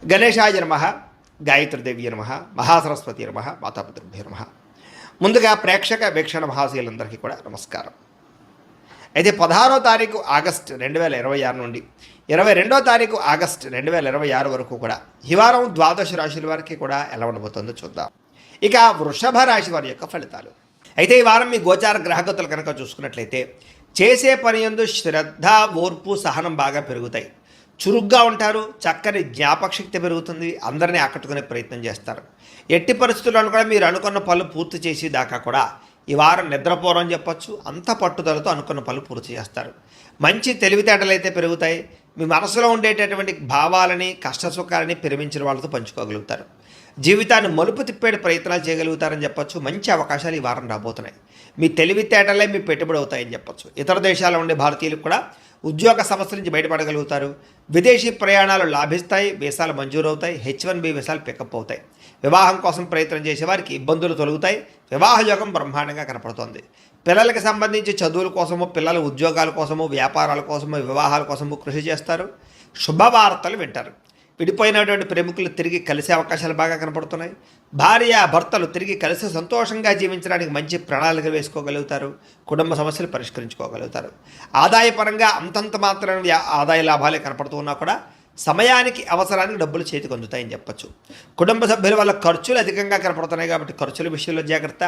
గణేశాయ నమః, గాయత్రీదేవి నమః, మహాసరస్వతి నమః, మాతాపితృభ్యో నమః. ముందుగా ప్రేక్షక వీక్షణ మహాశయులందరికీ కూడా నమస్కారం. అయితే 16వ తారీఖు ఆగస్టు 2026 నుండి 22వ తారీఖు ఆగస్టు 2026 వరకు కూడా ఈ వారం ద్వాదశ రాశుల వారికి కూడా ఎలా ఉండబోతుందో చూద్దాం. ఇక వృషభ రాశి వారి యొక్క ఫలితాలు. అయితే ఈ వారం మీ గోచార గ్రహగతులు కనుక చూసుకున్నట్లయితే చేసే పని యందు శ్రద్ధ, ఓర్పు, సహనం బాగా పెరుగుతాయి. చురుగ్గా ఉంటారు, చక్కని జ్ఞాపకశక్తి పెరుగుతుంది, అందరినీ ఆకట్టుకునే ప్రయత్నం చేస్తారు. ఎట్టి పరిస్థితుల్లో కూడా మీరు అనుకున్న పనులు పూర్తి చేసి దాకా కూడా ఈ వారం నిద్రపోరని చెప్పొచ్చు. అంత పట్టుదలతో అనుకున్న పనులు పూర్తి చేస్తారు. మంచి తెలివితేటలు అయితే పెరుగుతాయి. మీ మనసులో ఉండేటటువంటి భావాలని, కష్టసుఖాలని ప్రేమించిన వాళ్ళతో పంచుకోగలుగుతారు. జీవితాన్ని మలుపు తిప్పే ప్రయత్నాలు చేయగలుగుతారని చెప్పొచ్చు. మంచి అవకాశాలు ఈ వారం రాబోతున్నాయి. మీ తెలివితేటలే మీ పెట్టుబడి అవుతాయని చెప్పొచ్చు. ఇతర దేశాల్లో ఉండే భారతీయులకు కూడా ఉద్యోగ సమస్యల నుంచి బయటపడగలుగుతారు. విదేశీ ప్రయాణాలు లాభిస్తాయి, వీసాలు మంజూరవుతాయి, H1B వీసాలు పికప్ అవుతాయి. వివాహం కోసం ప్రయత్నం చేసేవారికి ఇబ్బందులు తొలగుతాయి. వివాహ యోగం బ్రహ్మాండంగా కనపడుతోంది. పిల్లలకి సంబంధించి చదువుల కోసము, పిల్లల ఉద్యోగాల కోసము, వ్యాపారాల కోసము, వివాహాల కోసము కృషి చేస్తారు. శుభవార్తలు వింటారు. విడిపోయినటువంటి ప్రేమికులు తిరిగి కలిసే అవకాశాలు బాగా కనపడుతున్నాయి. భార్య భర్తలు తిరిగి కలిసి సంతోషంగా జీవించడానికి మంచి ప్రణాళిక వేసుకోగలుగుతారు. కుటుంబ సమస్యలు పరిష్కరించుకోగలుగుతారు. ఆదాయపరంగా అంతంత మాత్రమే ఆదాయ లాభాలే కనపడుతూ ఉన్నా కూడా సమయానికి అవసరానికి డబ్బులు చేతికి అందుతాయని చెప్పచ్చు. కుటుంబ సభ్యుల వల్ల ఖర్చులు అధికంగా కనపడుతున్నాయి కాబట్టి ఖర్చుల విషయంలో జాగ్రత్త.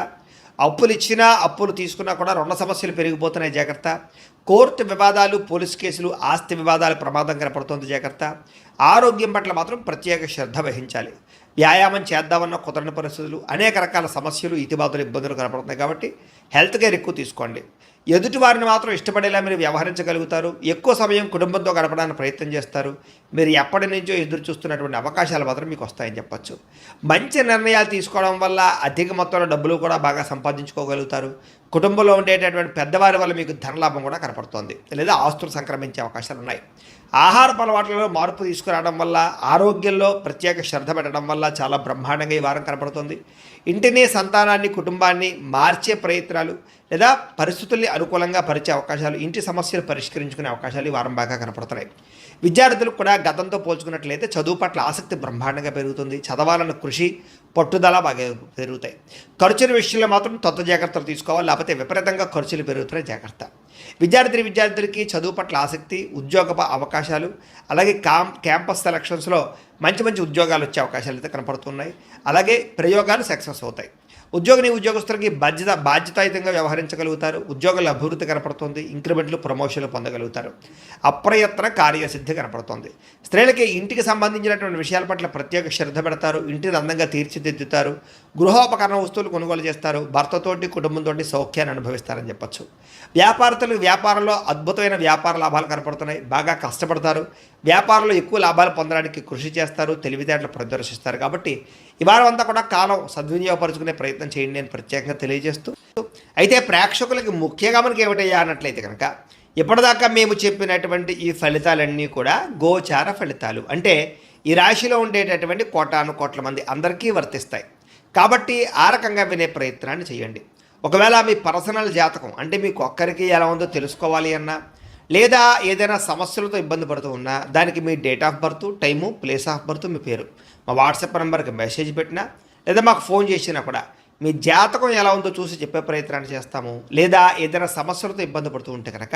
అప్పులు ఇచ్చినా అప్పులు తీసుకున్నా కూడా రుణ సమస్యలు పెరిగిపోతున్నాయి, జాగ్రత్త. కోర్టు వివాదాలు, పోలీస్ కేసులు, ఆస్తి వివాదాలు ప్రమాదం కనపడుతుంది, జాగ్రత్త. ఆరోగ్యం పట్ల మాత్రం ప్రత్యేక శ్రద్ధ వహించాలి. వ్యాయామం చేద్దామన్న కుదరని పరిస్థితులు, అనేక రకాల సమస్యలు, ఇతిబాధలు, ఇబ్బందులు కనపడుతున్నాయి కాబట్టి హెల్త్ కేర్ ఎక్కువ తీసుకోండి. ఎదుటి వారిని మాత్రం ఇష్టపడేలా మీరు వ్యవహరించగలుగుతారు. ఎక్కువ సమయం కుటుంబంతో గడపడానికి ప్రయత్నం చేస్తారు. మీరు ఎప్పటి నుంచో ఎదురు చూస్తున్నటువంటి అవకాశాలు మాత్రం మీకు వస్తాయని చెప్పచ్చు. మంచి నిర్ణయాలు తీసుకోవడం వల్ల అధిక మొత్తంలో డబ్బులు కూడా బాగా సంపాదించుకోగలుగుతారు. కుటుంబంలో ఉండేటటువంటి పెద్దవారి వల్ల మీకు ధనలాభం కూడా కనపడుతోంది, లేదా ఆస్తులు సంక్రమించే అవకాశాలు ఉన్నాయి. ఆహారపు అలవాట్లలో మార్పు తీసుకురావడం వల్ల, ఆరోగ్యంలో ప్రత్యేక శ్రద్ధ పెట్టడం వల్ల చాలా బ్రహ్మాండంగా ఈ వారం కనపడుతుంది. ఇంటిని, సంతానాన్ని, కుటుంబాన్ని మార్చే ప్రయత్నాలు లేదా పరిస్థితుల్ని అనుకూలంగా పరిచే అవకాశాలు, ఇంటి సమస్యలు పరిష్కరించుకునే అవకాశాలు ఈ వారం బాగా కనపడుతున్నాయి. విద్యార్థులకు కూడా గతంతో పోల్చుకున్నట్లయితే చదువు పట్ల ఆసక్తి బ్రహ్మాండంగా పెరుగుతుంది. చదవాలన్న కృషి, పట్టుదల బాగా పెరుగుతాయి. ఖర్చుల విషయంలో మాత్రం తత్వ జాగ్రత్తలు తీసుకోవాలి, లేకపోతే విపరీతంగా ఖర్చులు పెరుగుతున్నాయి, జాగ్రత్త. విద్యార్థులకి చదువు పట్ల ఆసక్తి, ఉద్యోగ అవకాశాలు, అలాగే క్యాంపస్ సెలక్షన్స్లో మంచి మంచి ఉద్యోగాలు వచ్చే అవకాశాలు అయితే కనపడుతున్నాయి. అలాగే ప్రయోగాలు సక్సెస్ అవుతాయి. ఉద్యోగస్తులకి బాధ్యతాయుతంగా వ్యవహరించగలుగుతారు. ఉద్యోగాల అభివృద్ధి కనపడుతుంది. ఇంక్రిమెంట్లు, ప్రమోషన్లు పొందగలుగుతారు. అప్రయత్న కార్యసిద్ధి కనపడుతుంది. స్త్రీలకి ఇంటికి సంబంధించినటువంటి విషయాల పట్ల ప్రత్యేక శ్రద్ధ పెడతారు. ఇంటిని అందంగా తీర్చిదిద్దుతారు. గృహోపకరణ వస్తువులు కొనుగోలు చేస్తారు. భర్తతోటి, కుటుంబంతో సౌఖ్యాన్ని అనుభవిస్తారని చెప్పచ్చు. వ్యాపారస్తులకు వ్యాపారంలో అద్భుతమైన వ్యాపార లాభాలు కనపడుతున్నాయి. బాగా కష్టపడతారు. వ్యాపారంలో ఎక్కువ లాభాలు పొందడానికి కృషి చేస్తారు. తెలివితేటలు ప్రదర్శిస్తారు. కాబట్టి ఈ వారం అంతా కూడా కాలం సద్వినియోగపరుచుకునే ప్రయత్నం చేయండి అని ప్రత్యేకంగా తెలియజేస్తూ, అయితే ప్రేక్షకులకి ముఖ్యంగా మనకి ఏమిటయ్యా అన్నట్లయితే కనుక ఇప్పటిదాకా మేము చెప్పినటువంటి ఈ ఫలితాలన్నీ కూడా గోచార ఫలితాలు. అంటే ఈ రాశిలో ఉండేటటువంటి కోటాను కోట్ల మంది అందరికీ వర్తిస్తాయి. కాబట్టి ఆ రకంగా వినే ప్రయత్నాన్ని చేయండి. ఒకవేళ మీ పర్సనల్ జాతకం అంటే మీకు ఒక్కరికి ఎలా ఉందో తెలుసుకోవాలి అన్నా, లేదా ఏదైనా సమస్యలతో ఇబ్బంది పడుతూ ఉన్నా, దానికి మీ date of birth, time, place of birth, మీ పేరు మా వాట్సాప్ నెంబర్కి మెసేజ్ పెట్టినా, లేదా మాకు ఫోన్ చేసినా కూడా మీ జాతకం ఎలా ఉందో చూసి చెప్పే ప్రయత్నాన్ని చేస్తాము. లేదా ఏదైనా సమస్యలతో ఇబ్బంది పడుతూ ఉంటే కనుక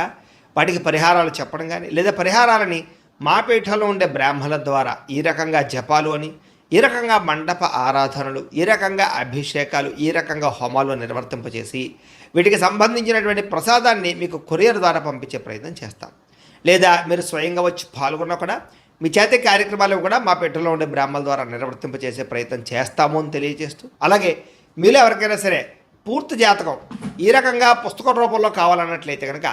వాటికి పరిహారాలు చెప్పడం కానీ, లేదా పరిహారాలని మా పీఠంలో ఉండే బ్రాహ్మణుల ద్వారా ఈ రకంగా జపాలు అని, ఈ రకంగా మండప ఆరాధనలు, ఈ రకంగా అభిషేకాలు, ఈ రకంగా హోమాలు నిర్వర్తింపజేసి వీటికి సంబంధించినటువంటి ప్రసాదాన్ని మీకు కొరియర్ ద్వారా పంపించే ప్రయత్నం చేస్తాం. లేదా మీరు స్వయంగా వచ్చి పాల్గొన్నా కూడా మీ చేతి కార్యక్రమాలు కూడా మా పీఠంలో ఉండే బ్రాహ్మణుల ద్వారా నిర్వర్తింపజేసే ప్రయత్నం చేస్తాము అని తెలియజేస్తూ, అలాగే మీలో ఎవరికైనా సరే పూర్తి జాతకం ఈ రకంగా పుస్తక రూపంలో కావాలన్నట్లయితే కనుక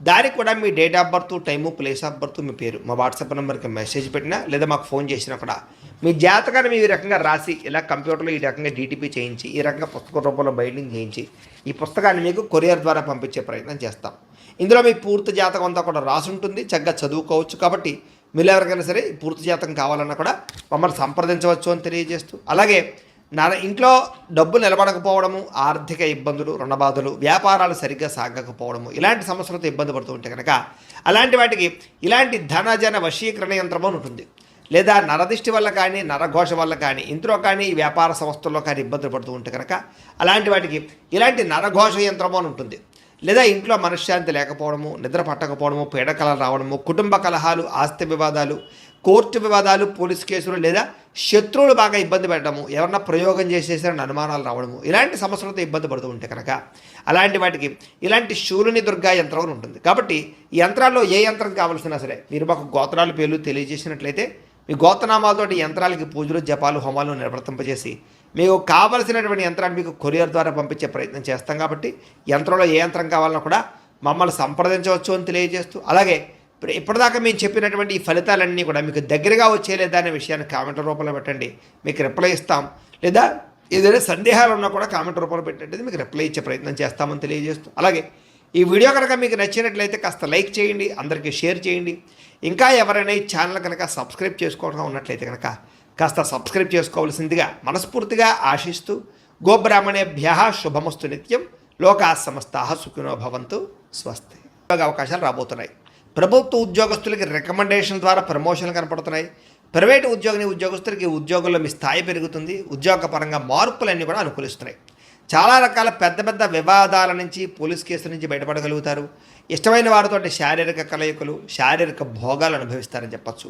దానికి కూడా మీ date of birth, time, place of birth, మీ పేరు మా వాట్సాప్ నెంబర్కి మెసేజ్ పెట్టినా, లేదా మాకు ఫోన్ చేసినా కూడా మీ జాతకాన్ని మీ రకంగా రాసి ఇలా కంప్యూటర్లో ఈ రకంగా డీటీపీ చేయించి, ఈ రకంగా పుస్తక రూపంలో బైండింగ్ చేయించి ఈ పుస్తకాన్ని మీకు కొరియర్ ద్వారా పంపించే ప్రయత్నం చేస్తాం. ఇందులో మీ పూర్తి జాతకం అంతా కూడా రాసి ఉంటుంది, చక్కగా చదువుకోవచ్చు. కాబట్టి మీరు ఎవరికైనా సరే పూర్తి జాతకం కావాలన్నా కూడా మమ్మల్ని సంప్రదించవచ్చు అని తెలియజేస్తూ, అలాగే ఇంట్లో డబ్బు నిలబడకపోవడము, ఆర్థిక ఇబ్బందులు, రుణబాధలు, వ్యాపారాలు సరిగ్గా సాగకపోవడము, ఇలాంటి సమస్యలతో ఇబ్బంది పడుతూ ఉంటే కనుక అలాంటి వాటికి ఇలాంటి ధనజన వశీకరణ యంత్రం అని ఉంటుంది. లేదా నరదిష్టి వల్ల కానీ నరఘోష వల్ల కానీ ఇంట్లో కానీ ఈ వ్యాపార సంస్థల్లో కానీ ఇబ్బందులు పడుతూ ఉంటే కనుక అలాంటి వాటికి ఇలాంటి నరఘోష యంత్రము అని ఉంటుంది. లేదా ఇంట్లో మనశ్శాంతి లేకపోవడము, నిద్ర పట్టకపోవడము, పీడకలలు రావడము, కుటుంబ కలహాలు, ఆస్తి వివాదాలు, కోర్టు వివాదాలు, పోలీస్ కేసులు, లేదా శత్రువులు బాగా ఇబ్బంది పెట్టడము, ఎవరన్నా ప్రయోగం చేసేసారని అనుమానాలు రావడము, ఇలాంటి సమస్యలతో ఇబ్బంది పడుతూ ఉంటే కనుక అలాంటి వాటికి ఇలాంటి శూలిని దుర్గా యంత్రం అని ఉంటుంది. కాబట్టి ఈ యంత్రాల్లో ఏ యంత్రం కావాల్సినా సరే మీరు మాకు గోత్రాల పేర్లు తెలియజేసినట్లయితే మీ గోత్రనామాలతోటి యంత్రాలకి పూజలు, జపాలు, హోమాలు నిర్వర్తింపజేసి మీకు కావలసినటువంటి యంత్రాన్ని మీకు కొరియర్ ద్వారా పంపించే ప్రయత్నం చేస్తాం. కాబట్టి యంత్రంలో ఏ యంత్రం కావాలన్నా కూడా మమ్మల్ని సంప్రదించవచ్చు అని తెలియజేస్తూ, అలాగే ఇప్పటిదాకా మేము చెప్పినటువంటి ఈ ఫలితాలన్నీ కూడా మీకు దగ్గరగా వచ్చేలేదా అనే విషయాన్ని కామెంట్ రూపంలో పెట్టండి, మీకు రిప్లై ఇస్తాం. లేదా ఏదైనా సందేహాలు ఉన్నా కూడా కామెంట్ రూపంలో పెట్టండి, మీకు రిప్లై ఇచ్చే ప్రయత్నం చేస్తామని తెలియజేస్తూ, అలాగే ఈ వీడియో కనుక మీకు నచ్చినట్లయితే కాస్త లైక్ చేయండి, అందరికీ షేర్ చేయండి. ఇంకా ఎవరైనా ఈ ఛానల్ కనుక సబ్స్క్రైబ్ చేసుకోవడం ఉన్నట్లయితే కనుక కాస్త సబ్స్క్రైబ్ చేసుకోవాల్సిందిగా మనస్ఫూర్తిగా ఆశిస్తూ, గోబ్రాహ్మణేభ్యః శుభమస్తు నిత్యం, లోకా సమస్తాః సుఖినో భవంతు, స్వస్తి. అవకాశాలు రాబోతున్నాయి. ప్రభుత్వ ఉద్యోగస్తులకి రికమెండేషన్ ద్వారా ప్రమోషన్లు కనపడుతున్నాయి. ప్రైవేటు ఉద్యోగస్తులకి ఉద్యోగంలో మీ స్థాయి పెరుగుతుంది. ఉద్యోగపరంగా మార్పులన్నీ కూడా అనుకూలిస్తున్నాయి. చాలా రకాల పెద్ద పెద్ద వివాదాల నుంచి, పోలీస్ కేసుల నుంచి బయటపడగలుగుతారు. ఇష్టమైన వారితో శారీరక కలయికలు, శారీరక భోగాలు అనుభవిస్తారని చెప్పచ్చు.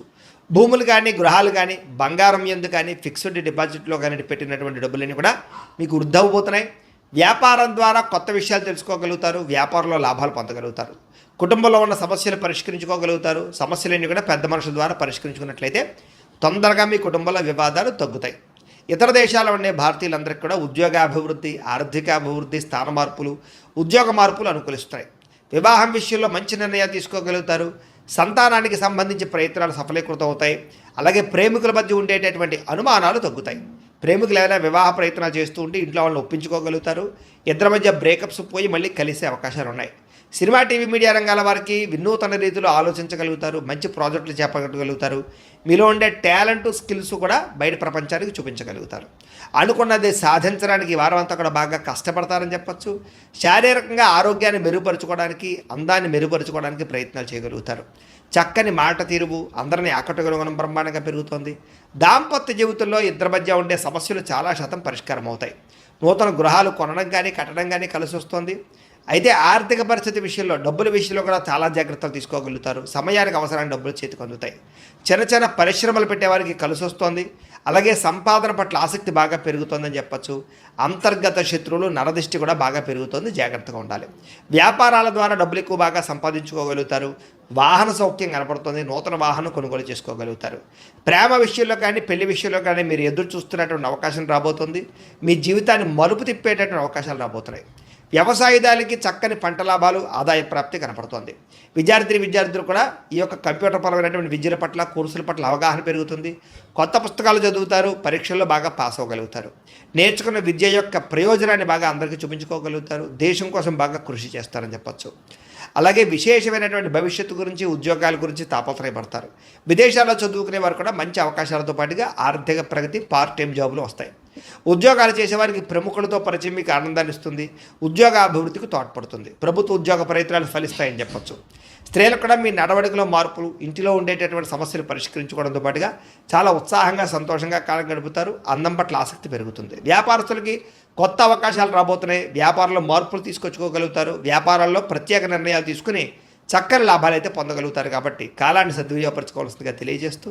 భూములు కానీ, గృహాలు కానీ, బంగారం యందు కానీ, ఫిక్స్డ్ డిపాజిట్లో కానీ పెట్టినటువంటి డబ్బులన్నీ కూడా మీకు వృద్ధి అవబోతున్నాయి. వ్యాపారం ద్వారా కొత్త విషయాలు తెలుసుకోగలుగుతారు. వ్యాపారంలో లాభాలు పొందగలుగుతారు. కుటుంబంలో ఉన్న సమస్యలు పరిష్కరించుకోగలుగుతారు. సమస్యలన్నీ కూడా పెద్ద మనుషుల ద్వారా పరిష్కరించుకున్నట్లయితే తొందరగా మీ కుటుంబంలో వివాదాలు తగ్గుతాయి. ఇతర దేశాల్లో ఉండే భారతీయులందరికీ కూడా ఉద్యోగాభివృద్ధి, ఆర్థికాభివృద్ధి, స్థాన మార్పులు, ఉద్యోగ మార్పులు అనుకూలిస్తాయి. వివాహం విషయంలో మంచి నిర్ణయాలు తీసుకోగలుగుతారు. సంతానానికి సంబంధించి ప్రయత్నాలు సఫలీకృతం అవుతాయి. అలాగే ప్రేమికుల మధ్య ఉండేటటువంటి అనుమానాలు తగ్గుతాయి. ప్రేమికులు ఏదైనా వివాహ ప్రయత్నాలు చేస్తూ ఉంటే ఇంట్లో వాళ్ళని ఒప్పించుకోగలుగుతారు. ఇద్దరి మధ్య బ్రేకప్స్ పోయి మళ్ళీ కలిసే అవకాశాలు ఉన్నాయి. సినిమా, టీవీ, మీడియా రంగాల వారికి వినూతన రీతిలో ఆలోచించగలుగుతారు. మంచి ప్రాజెక్టులు చేపట్టగలుగుతారు. మీలో ఉండే టాలెంట్, స్కిల్స్ కూడా బయట ప్రపంచానికి చూపించగలుగుతారు. అనుకున్నది సాధించడానికి ఈ వారం అంతా కూడా బాగా కష్టపడతారని చెప్పచ్చు. శారీరకంగా ఆరోగ్యాన్ని మెరుగుపరుచుకోవడానికి, అందాన్ని మెరుగుపరుచుకోవడానికి ప్రయత్నాలు చేయగలుగుతారు. చక్కని మాట తీరువు అందరినీ ఆకట్టుకోవడం బ్రహ్మాండంగా పెరుగుతోంది. దాంపత్య జీవితంలో ఇద్దరి మధ్య ఉండే సమస్యలు చాలా శాతం పరిష్కారం అవుతాయి. నూతన గృహాలు కొనడం కానీ, కట్టడం కానీ కలిసి వస్తుంది. అయితే ఆర్థిక పరిస్థితి విషయంలో, డబ్బుల విషయంలో కూడా చాలా జాగ్రత్తలు తీసుకోగలుగుతారు. సమయానికి అవసరమైన డబ్బులు చేతికి అందుతాయి. చిన్న చిన్న పరిశ్రమలు పెట్టేవారికి కలిసి వస్తుంది. అలాగే సంపాదన పట్ల ఆసక్తి బాగా పెరుగుతుందని చెప్పచ్చు. అంతర్గత శత్రువులు, నరదిష్టి కూడా బాగా పెరుగుతుంది, జాగ్రత్తగా ఉండాలి. వ్యాపారాల ద్వారా డబ్బులు ఎక్కువ బాగా సంపాదించుకోగలుగుతారు. వాహన సౌఖ్యం కనపడుతుంది. నూతన వాహనం కొనుగోలు చేసుకోగలుగుతారు. ప్రేమ విషయంలో కానీ, పెళ్లి విషయంలో కానీ మీరు ఎదురు చూస్తున్నటువంటి అవకాశం రాబోతుంది. మీ జీవితాన్ని మలుపు తిప్పేటటువంటి అవకాశాలు రాబోతున్నాయి. వ్యవసాయదారులకి చక్కని పంట లాభాలు, ఆదాయ ప్రాప్తి కనపడుతోంది. విద్యార్థులు కూడా ఈ యొక్క కంప్యూటర్ పరమైనటువంటి విద్యల పట్ల, కోర్సుల పట్ల అవగాహన పెరుగుతుంది. కొత్త పుస్తకాలు చదువుతారు. పరీక్షల్లో బాగా పాస్ అవ్వగలుగుతారు. నేర్చుకున్న విద్య యొక్క ప్రయోజనాన్ని బాగా అందరికీ చూపించుకోగలుగుతారు. దేశం కోసం బాగా కృషి చేస్తారని చెప్పచ్చు. అలాగే విశేషమైనటువంటి భవిష్యత్తు గురించి, ఉద్యోగాల గురించి తాపత్రయపడతారు. విదేశాల్లో చదువుకునే వారు కూడా మంచి అవకాశాలతో పాటుగా ఆర్థిక ప్రగతి, పార్ట్ టైం జాబులు వస్తాయి. ఉద్యోగాలు చేసేవారికి ప్రముఖులతో పరిచయం మీకు ఆనందాన్ని ఇస్తుంది. ఉద్యోగ అభివృద్ధికి తోడ్పడుతుంది. ప్రభుత్వ ఉద్యోగ ప్రయత్నాలు ఫలిస్తాయని చెప్పచ్చు. స్త్రీలకు కూడా మీ నడవడికలో మార్పులు, ఇంటిలో ఉండేటటువంటి సమస్యలు పరిష్కరించుకోవడంతో పాటుగా చాలా ఉత్సాహంగా, సంతోషంగా కాలం గడుపుతారు. అందం పట్ల ఆసక్తి పెరుగుతుంది. వ్యాపారస్తులకి కొత్త అవకాశాలు రాబోతున్నాయి. వ్యాపారంలో మార్పులు తీసుకొచ్చుకోగలుగుతారు. వ్యాపారాల్లో ప్రత్యేక నిర్ణయాలు తీసుకుని చక్కని లాభాలు అయితే పొందగలుగుతారు. కాబట్టి కాలాన్ని సద్వినియోగపరచుకోవాల్సిందిగా తెలియజేస్తూ